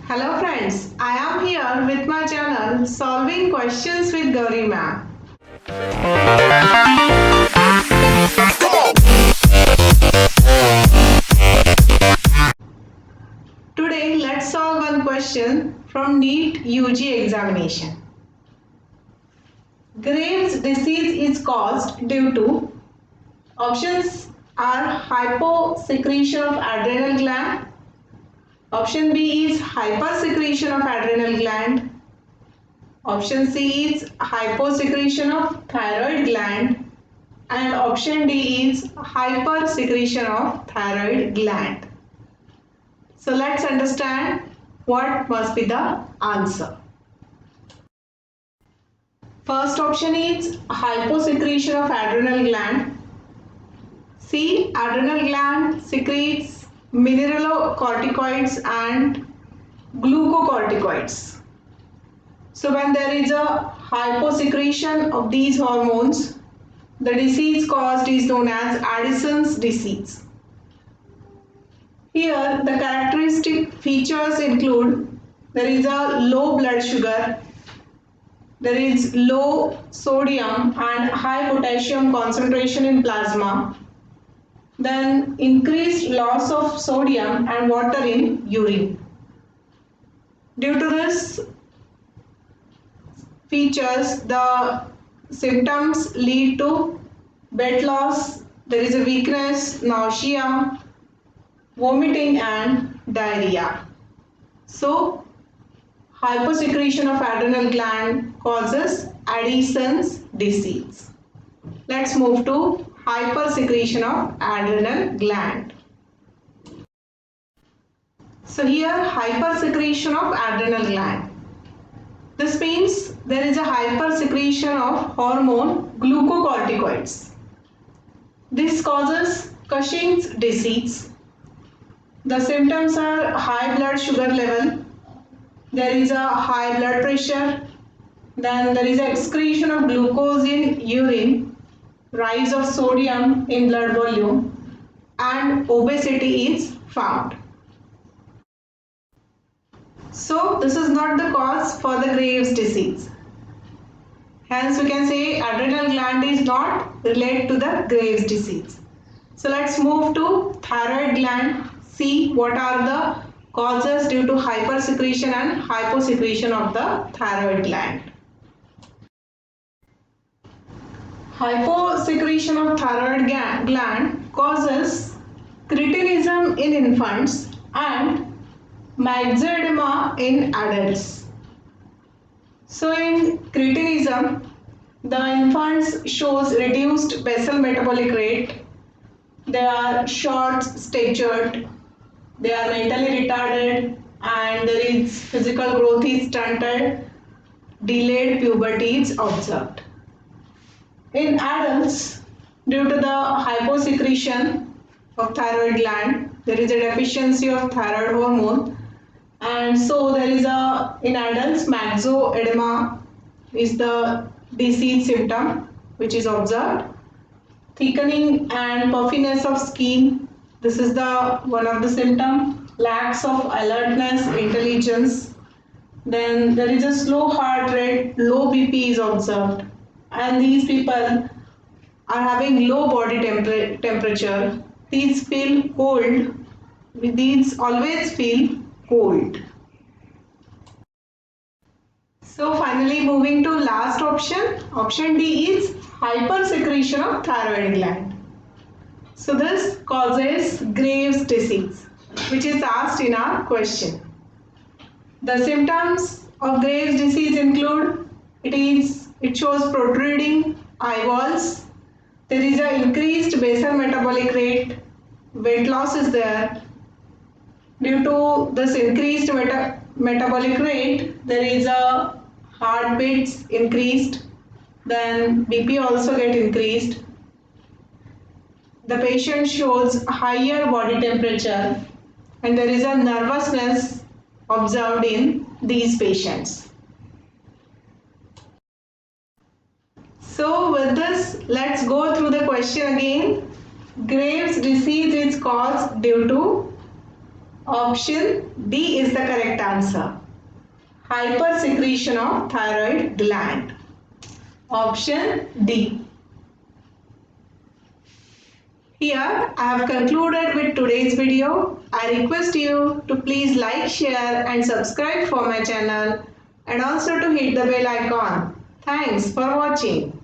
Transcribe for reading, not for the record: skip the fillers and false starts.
Hello friends, I am here with my channel Solving Questions with Gauri Ma'am. Today let's solve one question from NEET UG examination. Graves' disease is caused due to options are hyposecretion of adrenal gland. Option B is hypersecretion of adrenal gland. Option C is hyposecretion of thyroid gland. And option D is hypersecretion of thyroid gland. So let's understand what must be the answer. First option is hyposecretion of adrenal gland. See, adrenal gland secretes mineralocorticoids and glucocorticoids. So when there is a hyposecretion of these hormones, the disease caused is known as Addison's disease. Here the characteristic features include there is a low blood sugar, there is low sodium and high potassium concentration in plasma, then increased loss of sodium and water in urine. Due to this features, the symptoms lead to weight loss, there is a weakness, nausea, vomiting and diarrhea. So, hyposecretion of adrenal gland causes Addison's disease. Let's move to hypersecretion of adrenal gland. So here hypersecretion of adrenal gland. This means there is a hypersecretion of hormone glucocorticoids. This causes Cushing's disease. The symptoms are high blood sugar level, there is a high blood pressure, then there is excretion of glucose in urine, rise of sodium in blood volume, and obesity is found. So this is not the cause for the Graves' disease. Hence we can say adrenal gland is not related to the Graves' disease. So let's move to thyroid gland. See what are the causes due to hypersecretion and hyposecretion of the thyroid gland. Hyposecretion of thyroid gland causes cretinism in infants and myxedema in adults. So in cretinism, the infants shows reduced basal metabolic rate, they are short statured, they are mentally retarded, and there is physical growth is stunted, delayed puberty is observed. In adults, due to the hyposecretion of thyroid gland, there is a deficiency of thyroid hormone, and so there is a in adults myxedema is the disease symptom which is observed. Thickening and puffiness of skin, this is the one of the symptom. Lacks of alertness, intelligence, then there is a slow heart rate, low BP is observed, and these people are having low body temperature. These feel cold, these always feel cold. So finally moving to last option, option D is hypersecretion of thyroid gland. So this causes Graves' disease, which is asked in our question. The symptoms of Graves' disease include it shows protruding eyeballs, there is an increased basal metabolic rate, weight loss is there. Due to this increased metabolic rate, there is a heartbeats increased, then BP also get increased. The patient shows higher body temperature and there is a nervousness observed in these patients. So with this, let's go through the question again. Graves' disease is caused due to Option D is the correct answer. Hypersecretion of thyroid gland. Option D. Here I have concluded with today's video. I request you to please like, share and subscribe for my channel and also to hit the bell icon. Thanks for watching.